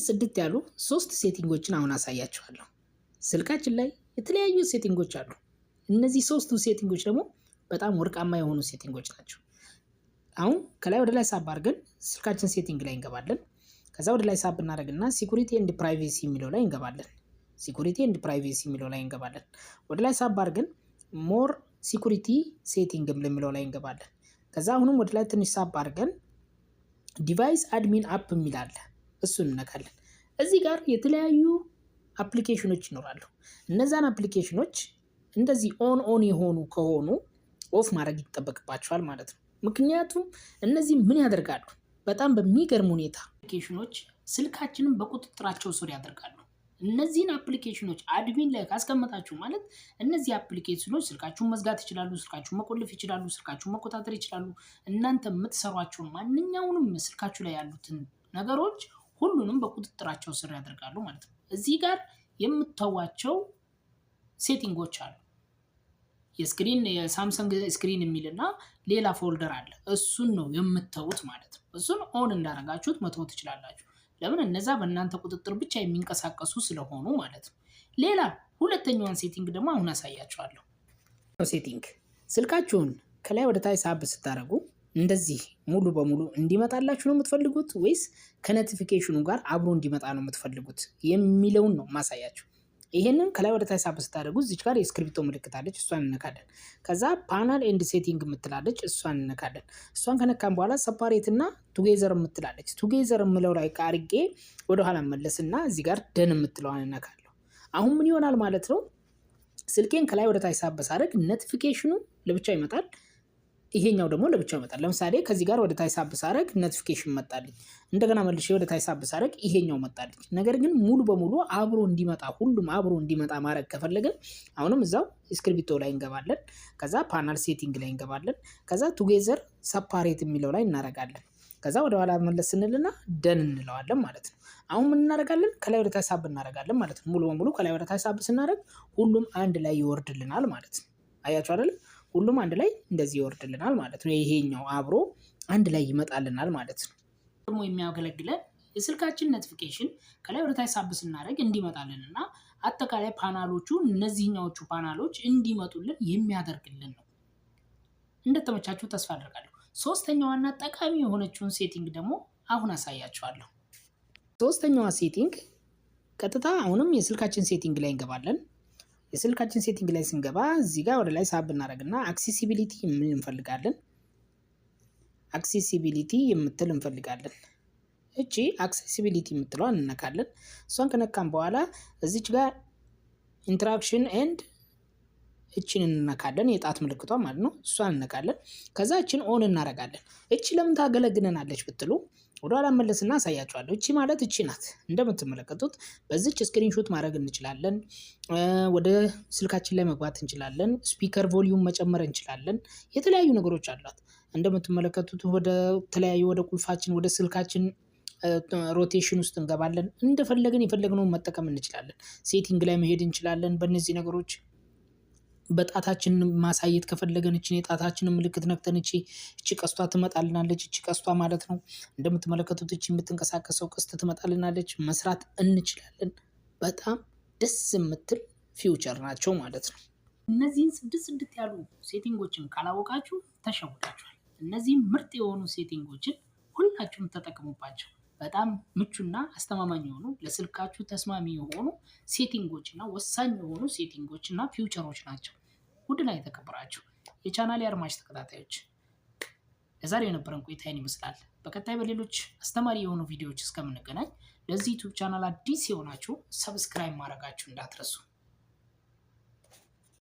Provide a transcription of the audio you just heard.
ጽድት ያሉ ሶስት ሴቲንጎችን አሁን አሳያችኋለሁ። ስልካችን ላይ የተለያዩ ሴቲንጎች አሉ። እነዚህ ሶስቱ ሴቲንጎች ደግሞ በጣም ወርቃማ የሆኑ ሴቲንጎች ናቸው። አሁን ከላይ ወደ ላይ ሳብ አድርገን ስልካችን ሴቲንግ ላይ እንገባለን። ከዛ ወደ ላይ ሳብ እናደርግና ሲኩሪቲ ኤንድ ፕራይቬሲ የሚለው ላይ እንገባለን። ሲኩሪቲ ኤንድ ፕራይቬሲ የሚለው ላይ እንገባለን። ወደ ላይ ሳብ አድርገን ሞር ሲኩሪቲ ሴቲንግ የሚለው ላይ እንገባለን። ከዛ አሁንም ወደ ላይ ትንሽ ሳብ አድርገን ዲቫይስ አድሚን አፕ የሚል አለ። እሱን እንነካለን። እዚህ ጋር የተለያዩ አፕሊኬሽኖች ይኖራሉ። እነዛን አፕሊኬሽኖች እንደዚህ ኦን የሆኑ ከሆኑ ኦፍ ማድረግ ይጠበቅባቸዋል ማለት ነው። ምክንያቱም እነዚህ ምን ያደርጋሉ? በጣም በሚገርም ሁኔታ አፕሊኬሽኖች ስልካችንን በቁጥጥራቸው ስር ያደርጋሉ። እነዚህን አፕሊኬሽኖች አድሚን ላይ ካስቀመጣችሁ ማለት እነዚህ አፕሊኬሽኖች ስልካችሁን መዝጋት ይችላሉ፣ ስልካችሁን መቆለፍ ይችላሉ፣ ስልካችሁን መቆጣጠር ይችላሉ። እናንተ የምትሰሯቸውን ማንኛውንም ስልካችሁ ላይ ያሉትን ነገሮች ሁሉንም በቁጥጥራቸው ስር ያደርጋሉ ማለት ነው። እዚህ ጋር የምታዋቸው ሴቲንጎች አሉ። የሳምሰንግ ስክሪን የሚልና ሌላ ፎልደር አለ። እሱን ነው የምታዩት ማለት ነው። እሱን ኦን እንዳደረጋችሁት መተው ትችላላችሁ። ለምን? እነዛ በእናንተ ቁጥጥር ብቻ የሚንቀሳቀሱ ስለሆኑ ማለት ነው። ሌላ ሁለተኛዋን ሴቲንግ ደግሞ አሁን አሳያችኋለሁ። ሴቲንግ ስልካችሁን ከላይ ወደ ታች ሳብ ስታደርጉ እንደዚህ ሙሉ በሙሉ እንዲመጣላችሁ ነው የምትፈልጉት ወይስ ከኖቲፊኬሽኑ ጋር አብሮ እንዲመጣ ነው የምትፈልጉት የሚለውን ነው ማሳያችሁ። ይሄንን ከላይ ወደ ታች ሳብ ስታደርጉ እዚች ጋር የስክሪፕቶ ምልክት አለች፣ እሷን እንነካለን። ከዛ ፓናል ኤንድ ሴቲንግ የምትላለች እሷን እንነካለን። እሷን ከነካን በኋላ ሰፓሬት እና ቱጌዘር የምትላለች ቱጌዘር የምለው ላይ አድርጌ ወደኋላ መለስና እዚህ ጋር ደን የምትለዋን እነካለሁ። አሁን ምን ይሆናል ማለት ነው? ስልኬን ከላይ ወደ ታች ሳብ ሳደርግ ኖቲፊኬሽኑ ለብቻ ይመጣል፣ ይሄኛው ደግሞ ለብቻው ይመጣል። ለምሳሌ ከዚህ ጋር ወደ ታች ሳብ ሳደርግ ኖቲፊኬሽን መጣልኝ። እንደገና መልሼ ወደ ታች ሳብ ሳደርግ ይሄኛው መጣልኝ። ነገር ግን ሙሉ በሙሉ አብሮ እንዲመጣ ሁሉም አብሮ እንዲመጣ ማድረግ ከፈለግን አሁንም እዛው ስክሪፕቶ ላይ እንገባለን። ከዛ ፓናል ሴቲንግ ላይ እንገባለን። ከዛ ቱጌዘር ሰፓሬት የሚለው ላይ እናደርጋለን። ከዛ ወደ ኋላ መለስ ስንልና ደን እንለዋለን ማለት ነው። አሁን ምን እናደርጋለን? ከላይ ወደ ታች ሳብ እናደርጋለን ማለት ነው። ሙሉ በሙሉ ከላይ ወደ ታች ሳብ ስናደርግ ሁሉም አንድ ላይ ይወርድልናል ማለት ነው። አያችሁ አይደል? ሁሉም አንድ ላይ እንደዚህ ይወርድልናል ማለት ነው። ይሄኛው አብሮ አንድ ላይ ይመጣልናል ማለት ነው። ደግሞ የሚያገለግለን የስልካችን ኖቲፊኬሽን ከላይ ወደ ታች ሳብ ስናደርግ እንዲመጣልንና አጠቃላይ ፓናሎቹ እነዚህኛዎቹ ፓናሎች እንዲመጡልን የሚያደርግልን ነው። እንደተመቻችሁ ተስፋ አደርጋለሁ። ሶስተኛዋና ጠቃሚ የሆነችውን ሴቲንግ ደግሞ አሁን አሳያችኋለሁ። ሶስተኛዋ ሴቲንግ ቀጥታ አሁንም የስልካችን ሴቲንግ ላይ እንገባለን። የስልካችን ሴቲንግ ላይ ስንገባ እዚህ ጋር ወደ ላይ ሳብ እናደርግና አክሴሲቢሊቲ ምን እንፈልጋለን? አክሴሲቢሊቲ የምትል እንፈልጋለን። እቺ አክሴሲቢሊቲ የምትለዋን እንነካለን። እሷን ከነካን በኋላ እዚች ጋር ኢንተራክሽን ኤንድ እቺን እንነካለን፣ የጣት ምልክቷ ማለት ነው። እሷን እንነካለን። ከዛ እቺን ኦን እናደርጋለን። እቺ ለምን ታገለግለናለች ብትሉ ወደ ኋላ መለስና አሳያችኋለሁ። እቺ ማለት እቺ ናት። እንደምትመለከቱት በዚች ስክሪንሾት ማድረግ እንችላለን። ወደ ስልካችን ላይ መግባት እንችላለን። ስፒከር ቮሊዩም መጨመር እንችላለን። የተለያዩ ነገሮች አሏት። እንደምትመለከቱት ወደ ተለያዩ ወደ ቁልፋችን ወደ ስልካችን ሮቴሽን ውስጥ እንገባለን። እንደፈለግን የፈለግነውን መጠቀም እንችላለን። ሴቲንግ ላይ መሄድ እንችላለን። በእነዚህ ነገሮች በጣታችን ማሳየት ከፈለገን እቺ የጣታችንን ምልክት ነክተን እቺ ቀስቷ ትመጣልናለች። እቺ ቀስቷ ማለት ነው። እንደምትመለከቱት እቺ የምትንቀሳቀሰው ቀስት ትመጣልናለች። መስራት እንችላለን። በጣም ደስ የምትል ፊውቸር ናቸው ማለት ነው። እነዚህን ስድስት ያሉ ሴቲንጎችን ካላወቃችሁ ተሸውዳችኋል። እነዚህን ምርጥ የሆኑ ሴቲንጎችን ሁላችሁም ተጠቅሙባቸው። በጣም ምቹና አስተማማኝ የሆኑ ለስልካችሁ ተስማሚ የሆኑ ሴቲንጎችና ወሳኝ የሆኑ ሴቲንጎችና ፊውቸሮች ናቸው። ውድና የተከበራችሁ የቻናሌ አድማጭ ተከታታዮች ለዛሬ የነበረን ቆይታ ይህን ይመስላል። በቀጣይ በሌሎች አስተማሪ የሆኑ ቪዲዮዎች እስከምንገናኝ ለዚህ ዩቲዩብ ቻናል አዲስ የሆናችሁ ሰብስክራይብ ማድረጋችሁ እንዳትረሱ።